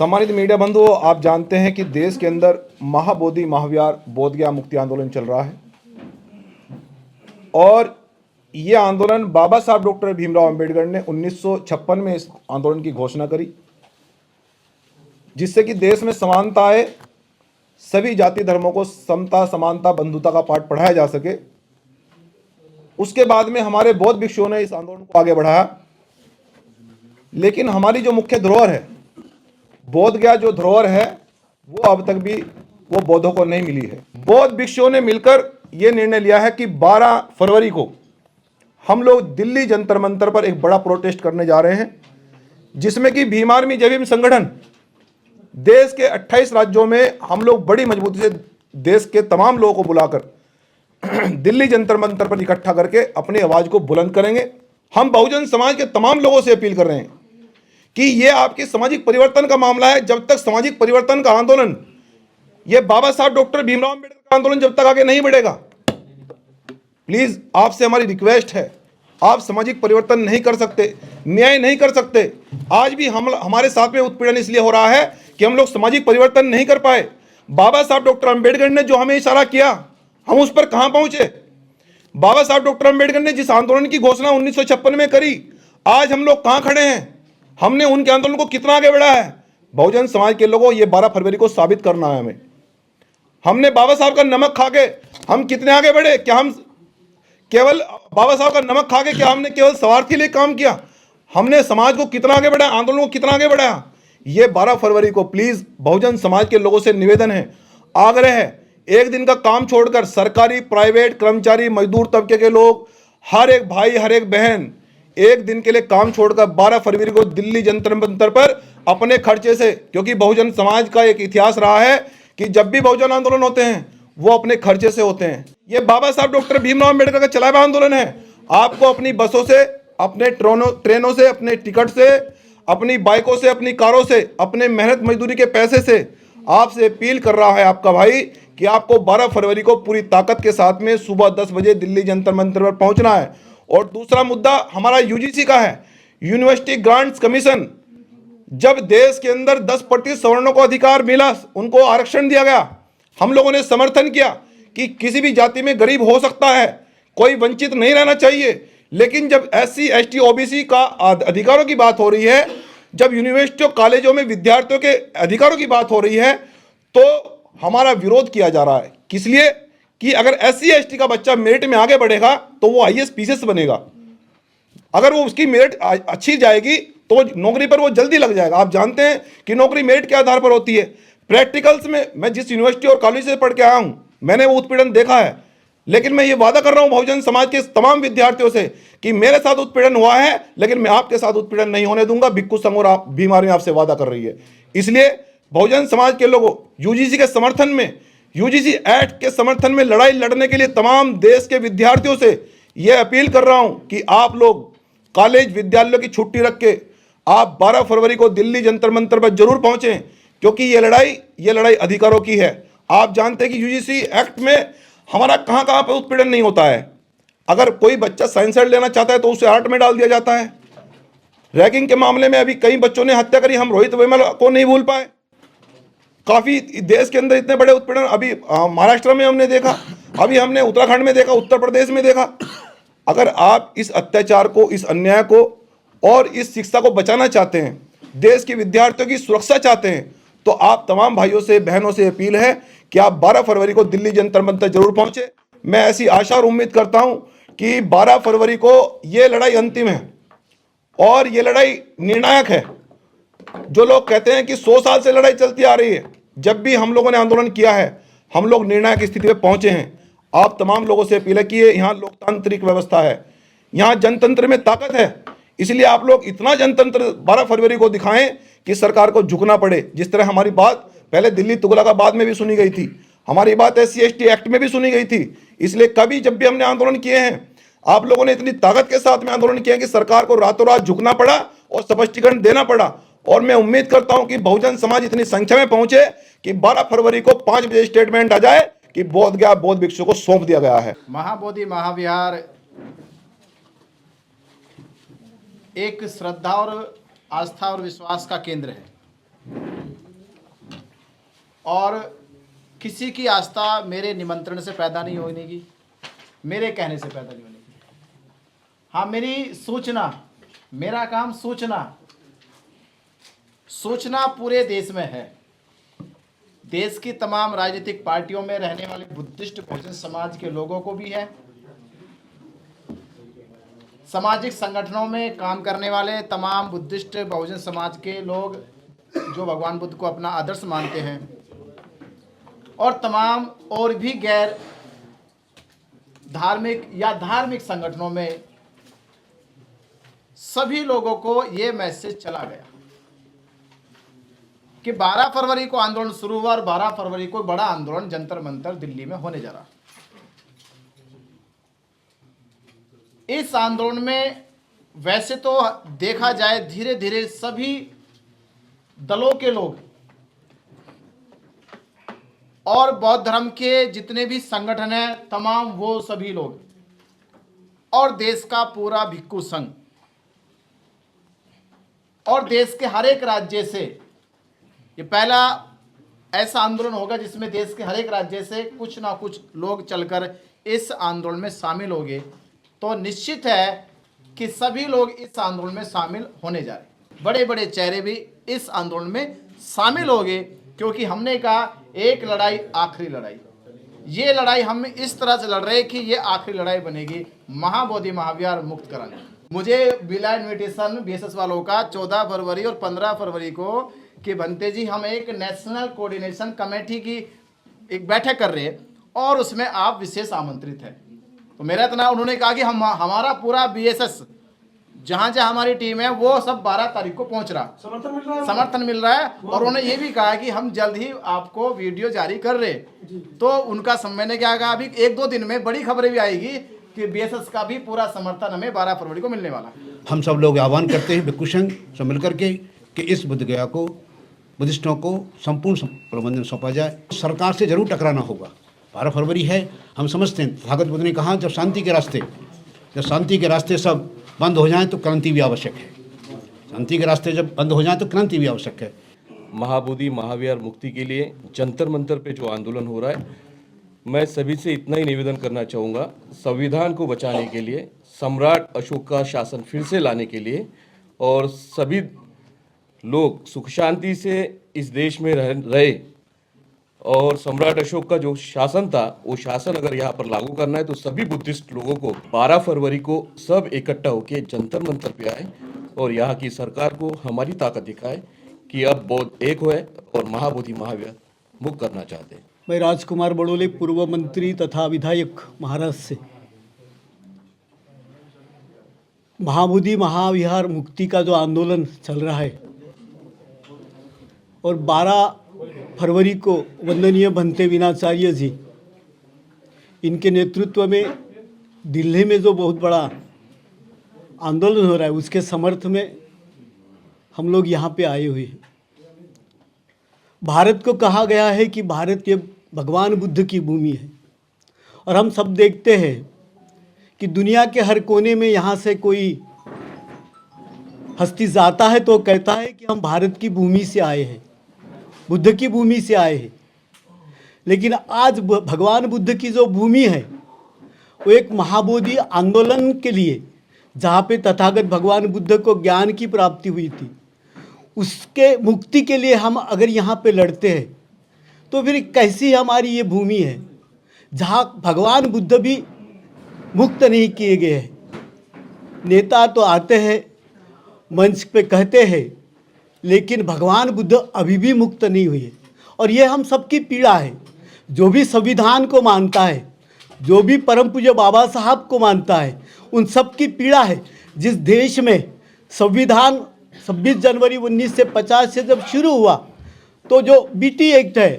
सम्मानित मीडिया बंधुओं, आप जानते हैं कि देश के अंदर महाबोधि महाविहार बोधगया मुक्ति आंदोलन चल रहा है और ये आंदोलन बाबा साहब डॉक्टर भीमराव अंबेडकर ने 1956 में इस आंदोलन की घोषणा करी, जिससे कि देश में समानता आए, सभी जाति धर्मों को समता समानता बंधुता का पाठ पढ़ाया जा सके। उसके बाद में हमारे बौद्ध भिक्षुओं ने इस आंदोलन को आगे बढ़ाया, लेकिन हमारी जो मुख्य धरोहर है, बोधगया जो धरोहर है, वो अब तक भी वो बौद्धों को नहीं मिली है। बौद्ध भिक्षुओं ने मिलकर ये निर्णय लिया है कि 12 फरवरी को हम लोग दिल्ली जंतर मंतर पर एक बड़ा प्रोटेस्ट करने जा रहे हैं, जिसमें कि भीम आर्मी जय भीम संगठन देश के 28 राज्यों में हम लोग बड़ी मजबूती से देश के तमाम लोगों को बुलाकर दिल्ली जंतर मंतर पर इकट्ठा करके अपनी आवाज को बुलंद करेंगे। हम बहुजन समाज के तमाम लोगों से अपील कर रहे हैं कि ये आपकी सामाजिक परिवर्तन का मामला है। जब तक सामाजिक परिवर्तन का आंदोलन, ये बाबा साहब डॉक्टर भीमराव अंबेडकर का आंदोलन जब तक आगे नहीं बढ़ेगा, प्लीज आपसे हमारी रिक्वेस्ट है, आप सामाजिक परिवर्तन नहीं कर सकते, न्याय नहीं कर सकते। आज भी हमारे साथ में उत्पीड़न इसलिए हो रहा है कि हम लोग सामाजिक परिवर्तन नहीं कर पाए। बाबा साहब डॉक्टर अंबेडकर ने जो हमें इशारा किया, हम उस पर कहां पहुंचे। बाबा साहब डॉक्टर अंबेडकर ने जिस आंदोलन की घोषणा 1956 में करी, आज हम लोग कहां खड़े हैं, हमने उनके आंदोलन को कितना आगे बढ़ाया है। बहुजन समाज के लोगों, ये 12 फरवरी को साबित करना है हमें। हमने बाबा साहब का नमक खा के हम कितने आगे बढ़े? क्या हम केवल बाबा साहब का नमक खा के क्या हमने केवल स्वार्थी लिए काम किया? हमने समाज को कितना आगे बढ़ाया, आंदोलन को कितना आगे बढ़ाया। ये 12 फरवरी को प्लीज बहुजन समाज के लोगों से निवेदन है, आग्रह है, एक दिन का काम छोड़कर सरकारी प्राइवेट कर्मचारी मजदूर तबके के लोग, हर एक भाई हर एक बहन एक दिन के लिए काम छोड़कर 12 फरवरी को दिल्ली जंतर मंतर पर अपने खर्चे से, क्योंकि बहुजन समाज का एक इतिहास रहा है कि जब भी बहुजन आंदोलन होते हैं वो अपने खर्चे से होते हैं। ये बाबा साहब डॉक्टर भीमराव अंबेडकर का चलाया हुआ आंदोलन है। आपको अपनी बसों से, अपने ट्रेनों से, अपने टिकट से, अपनी बाइकों से, अपनी कारों से, अपने मेहनत मजदूरी के पैसे से आपसे अपील कर रहा है आपका भाई कि आपको 12 फरवरी को पूरी ताकत के साथ में सुबह 10 बजे दिल्ली जंतर मंतर पर पहुंचना है। और दूसरा मुद्दा हमारा यूजीसी का है, यूनिवर्सिटी ग्रांट्स कमीशन। जब देश के अंदर 10% सवर्णों को अधिकार मिला, उनको आरक्षण दिया गया, हम लोगों ने समर्थन किया कि किसी भी जाति में गरीब हो सकता है, कोई वंचित नहीं रहना चाहिए। लेकिन जब SC ST OBC का अधिकारों की बात हो रही है, जब यूनिवर्सिटियों कॉलेजों में विद्यार्थियों के अधिकारों की बात हो रही है, तो हमारा विरोध किया जा रहा है। किस लिए? कि अगर SC ST का बच्चा मेरिट में आगे बढ़ेगा तो वो IAS PCS बनेगा। अगर वो उसकी मेरिट अच्छी जाएगी तो नौकरी पर वो जल्दी लग जाएगा। आप जानते हैं कि नौकरी मेरिट के आधार पर होती है। प्रैक्टिकल्स में मैं जिस यूनिवर्सिटी और कॉलेज से पढ़ के आया हूं, मैंने वो उत्पीड़न देखा है। लेकिन मैं ये वादा कर रहा हूं बहुजन समाज के तमाम विद्यार्थियों से कि मेरे साथ उत्पीड़न हुआ है, लेकिन मैं आपके साथ उत्पीड़न नहीं होने दूंगा। भिक्खु संघ और आप भीम आर्मी आपसे वादा कर रही है। इसलिए बहुजन समाज के लोगों, यूजीसी के समर्थन में, यूजीसी एक्ट के समर्थन में लड़ाई लड़ने के लिए तमाम देश के विद्यार्थियों से यह अपील कर रहा हूं कि आप लोग कॉलेज विद्यालयों की छुट्टी रख के आप 12 फरवरी को दिल्ली जंतर मंतर पर जरूर पहुंचें, क्योंकि ये लड़ाई अधिकारों की है। आप जानते हैं कि यूजीसी एक्ट में हमारा कहां कहां पर उत्पीड़न नहीं होता है। अगर कोई बच्चा साइंस लेना चाहता है तो उसे आर्ट में डाल दिया जाता है। रैगिंग के मामले में अभी कई बच्चों ने हत्या करी, हम रोहित वेमुला को नहीं भूल पाए। काफी देश के अंदर इतने बड़े उत्पीड़न अभी महाराष्ट्र में हमने देखा, अभी हमने उत्तराखंड में देखा, उत्तर प्रदेश में देखा। अगर आप इस अत्याचार को, इस अन्याय को और इस शिक्षा को बचाना चाहते हैं, देश के विद्यार्थियों की सुरक्षा चाहते हैं, तो आप तमाम भाइयों से बहनों से अपील है कि आप 12 फरवरी को दिल्ली जंतर मंतर जरूर पहुंचे। मैं ऐसी आशा और उम्मीद करता हूं कि 12 फरवरी को ये लड़ाई अंतिम है और ये लड़ाई निर्णायक है। जो लोग कहते हैं कि 100 साल से लड़ाई चलती आ रही है, जब भी हम लोगों ने आंदोलन किया है हम लोग निर्णायक स्थिति में पहुंचे हैं। आप तमाम लोगों से अपील है कि यहाँ लोकतांत्रिक व्यवस्था है, यहाँ जनतंत्र में ताकत है। इसलिए आप लोग इतना जनतंत्र 12 फरवरी को दिखाएं कि सरकार को झुकना पड़े। जिस तरह हमारी बात पहले दिल्ली तुगलकाबाद में भी सुनी गई थी, हमारी बात SC ST एक्ट में भी सुनी गई थी। इसलिए कभी जब भी हमने आंदोलन किए हैं, आप लोगों ने इतनी ताकत के साथ में आंदोलन किया कि सरकार को रातों रात झुकना पड़ा और स्पष्टीकरण देना पड़ा। और मैं उम्मीद करता हूं कि बहुजन समाज इतनी संख्या में पहुंचे कि 12 फरवरी को 5 बजे स्टेटमेंट आ जाए कि बोधगया बौद्ध भिक्षु को सौंप दिया गया है। महाबोधि महाविहार एक श्रद्धा और आस्था और विश्वास का केंद्र है। और किसी की आस्था मेरे निमंत्रण से पैदा नहीं होगी, मेरे कहने से पैदा नहीं होगी। हाँ, मेरी सूचना, मेरा काम सूचना पूरे देश में है। देश की तमाम राजनीतिक पार्टियों में रहने वाले बुद्धिस्ट बहुजन समाज के लोगों को भी है, सामाजिक संगठनों में काम करने वाले तमाम बुद्धिस्ट बहुजन समाज के लोग जो भगवान बुद्ध को अपना आदर्श मानते हैं, और तमाम और भी गैर धार्मिक या धार्मिक संगठनों में सभी लोगों को ये मैसेज चला गया कि 12 फरवरी को आंदोलन शुरू हुआ और 12 फरवरी को बड़ा आंदोलन जंतर मंतर दिल्ली में होने जा रहा। इस आंदोलन में वैसे तो देखा जाए धीरे धीरे सभी दलों के लोग और बौद्ध धर्म के जितने भी संगठन हैं तमाम वो सभी लोग और देश का पूरा भिक्खु संघ और देश के हर एक राज्य से, ये पहला ऐसा आंदोलन होगा जिसमें देश के हर एक राज्य से कुछ ना कुछ लोग चलकर इस आंदोलन में शामिल होंगे। तो निश्चित है कि सभी लोग इस आंदोलन में शामिल होने जा रहे हैं। बड़े बड़े चेहरे भी इस आंदोलन में शामिल होंगे, क्योंकि हमने कहा एक लड़ाई आखिरी लड़ाई। ये लड़ाई हम इस तरह से लड़ रहे हैं कि ये आखिरी लड़ाई बनेगी महाबोधि महाविहार मुक्त कराने। मुझे मिला इन्विटेशन बीएसएस वालों का 14 फरवरी और 15 फरवरी को कि बनते जी हम एक नेशनल कोऑर्डिनेशन कमेटी की एक बैठक कर रहे हैं और उसमें आप विशेष आमंत्रित हैं। तो मेरा इतना, उन्होंने कहा कि हमारा पूरा बीएसएस जहां जहां हमारी टीम है वो सब 12 तारीख को पहुंच रहा, समर्थन मिल रहा है। और उन्होंने ये भी कहा कि हम जल्द ही आपको वीडियो जारी कर रहे। तो उनका मैंने क्या कहा, अभी 1-2 दिन में बड़ी खबरें भी आएगी कि बीएसएस का भी पूरा समर्थन हमें 12 फरवरी को मिलने वाला। हम सब लोग आह्वान करते हैं भिक्खु संघ से मिलकर के कि इस बुद्ध गया को बुद्धिस्टों को संपूर्ण प्रबंधन सौंपा जाए। सरकार से जरूर टकराना होगा। 12 फरवरी है, हम समझते हैं तथागत बुद्ध ने कहा जब शांति के रास्ते सब बंद हो जाएं तो क्रांति भी आवश्यक है। शांति के रास्ते जब बंद हो जाएं तो क्रांति भी आवश्यक है। महाबोधि महाविहार मुक्ति के लिए जंतर मंतर पे जो आंदोलन हो रहा है, मैं सभी से इतना ही निवेदन करना चाहूँगा, संविधान को बचाने के लिए, सम्राट अशोक का शासन फिर से लाने के लिए और सभी लोग सुख शांति से इस देश में रहे और सम्राट अशोक का जो शासन था वो शासन अगर यहाँ पर लागू करना है तो सभी बुद्धिस्ट लोगों को 12 फरवरी को सब इकट्ठा होकर जंतर मंतर पे आए और यहाँ की सरकार को हमारी ताकत दिखाए कि अब बौद्ध एक हुए और महाबोधि महाविहार मुक्त करना चाहते हैं। मैं राजकुमार बड़ोले, पूर्व मंत्री तथा विधायक महाराष्ट्र से। महाबोधि महाविहार मुक्ति का जो आंदोलन चल रहा है और 12 फरवरी को वंदनीय भंते विनाचार्य जी इनके नेतृत्व में दिल्ली में जो बहुत बड़ा आंदोलन हो रहा है उसके समर्थ में हम लोग यहाँ पे आए हुए हैं। भारत को कहा गया है कि भारत ये भगवान बुद्ध की भूमि है और हम सब देखते हैं कि दुनिया के हर कोने में यहाँ से कोई हस्ती जाता है तो कहता है कि हम भारत की भूमि से आए हैं, बुद्ध की भूमि से आए हैं। लेकिन आज भगवान बुद्ध की जो भूमि है वो एक महाबोधि आंदोलन के लिए, जहाँ पे तथागत भगवान बुद्ध को ज्ञान की प्राप्ति हुई थी, उसके मुक्ति के लिए हम अगर यहाँ पे लड़ते हैं तो फिर कैसी हमारी ये भूमि है जहाँ भगवान बुद्ध भी मुक्त नहीं किए गए हैं। नेता तो आते हैं मंच पे कहते हैं, लेकिन भगवान बुद्ध अभी भी मुक्त नहीं हुए और ये हम सबकी पीड़ा है। जो भी संविधान को मानता है, जो भी परम पूज्य बाबा साहब को मानता है, उन सब की पीड़ा है। जिस देश में संविधान 26 जनवरी 1950 से जब शुरू हुआ तो जो बीटी एक्ट है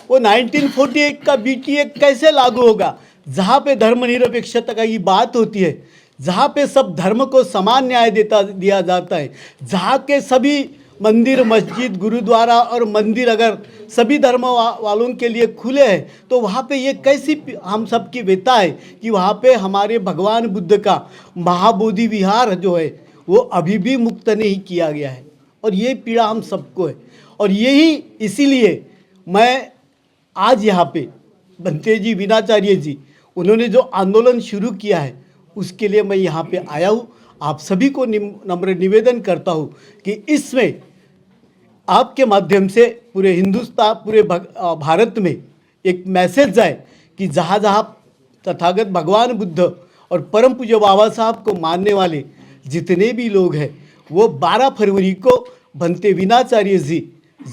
वो 1948 का बीटी एक्ट कैसे लागू होगा, जहाँ पे धर्मनिरपेक्षता की बात होती है, जहाँ पे सब धर्म को समान न्याय दिया जाता है, जहाँ के सभी मंदिर मस्जिद गुरुद्वारा और मंदिर अगर सभी धर्म वालों के लिए खुले हैं तो वहाँ पे ये कैसी हम सब की व्यथा है कि वहाँ पे हमारे भगवान बुद्ध का महाबोधि विहार जो है वो अभी भी मुक्त नहीं किया गया है और ये पीड़ा हम सबको है। और यही इसीलिए मैं आज यहाँ पे बनते जी वीणाचार्य जी उन्होंने जो आंदोलन शुरू किया है उसके लिए मैं यहाँ पे आया हूँ। आप सभी को नम्र निवेदन करता हूँ कि इसमें आपके माध्यम से पूरे हिंदुस्तान पूरे भारत में एक मैसेज जाए कि जहाँ जहाँ तथागत भगवान बुद्ध और परम पूज्य बाबा साहब को मानने वाले जितने भी लोग हैं वो 12 फरवरी को बनते वीणाचार्य जी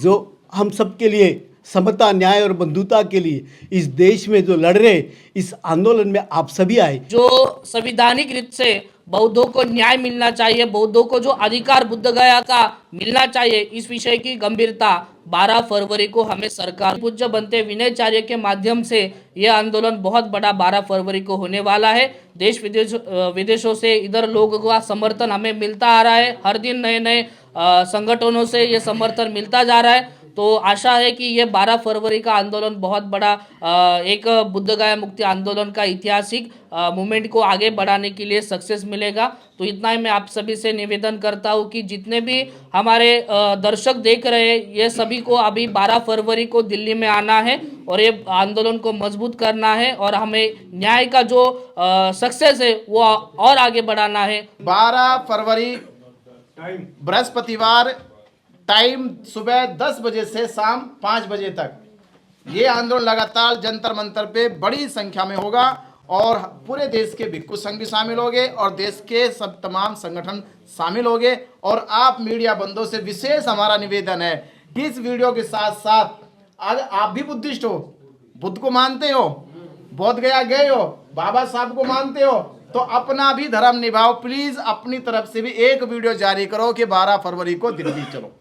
जो हम सब के लिए समता न्याय और बंधुता के लिए इस देश में जो लड़ रहे इस आंदोलन में आप सभी आए। जो संवैधानिक रीत से बौद्धों को न्याय मिलना चाहिए, बौद्धों को जो अधिकार बुद्ध गया का मिलना चाहिए, इस विषय की गंभीरता 12 फरवरी को हमें सरकार पूज्य बनते वीणाचार्य के माध्यम से ये आंदोलन बहुत बड़ा 12 फरवरी को होने वाला है। देश विदेशों से इधर लोगों का समर्थन हमें मिलता आ रहा है, हर दिन नए नए संगठनों से ये समर्थन मिलता जा रहा है। तो आशा है कि ये 12 फरवरी का आंदोलन बहुत बड़ा एक बुद्ध गया मुक्ति आंदोलन का ऐतिहासिक मूवमेंट को आगे बढ़ाने के लिए सक्सेस मिलेगा। तो इतना ही मैं आप सभी से निवेदन करता हूँ कि जितने भी हमारे दर्शक देख रहे हैं ये सभी को अभी 12 फरवरी को दिल्ली में आना है और ये आंदोलन को मजबूत करना है और हमें न्याय का जो सक्सेस है वो और आगे बढ़ाना है। 12 फरवरी बृहस्पतिवार, टाइम सुबह 10 बजे से शाम 5 बजे तक ये आंदोलन लगातार जंतर मंतर पे बड़ी संख्या में होगा और पूरे देश के भिक्खु संघ भी शामिल होंगे और देश के सब तमाम संगठन शामिल होंगे। और आप मीडिया बंधुओं से विशेष हमारा निवेदन है कि इस वीडियो के साथ साथ अगर आप भी बुद्धिस्ट हो, बुद्ध को मानते हो, बोध गया गए हो, बाबा साहब को मानते हो, तो अपना भी धर्म निभाओ। प्लीज अपनी तरफ से भी एक वीडियो जारी करो कि 12 फरवरी को दिल्ली चलो।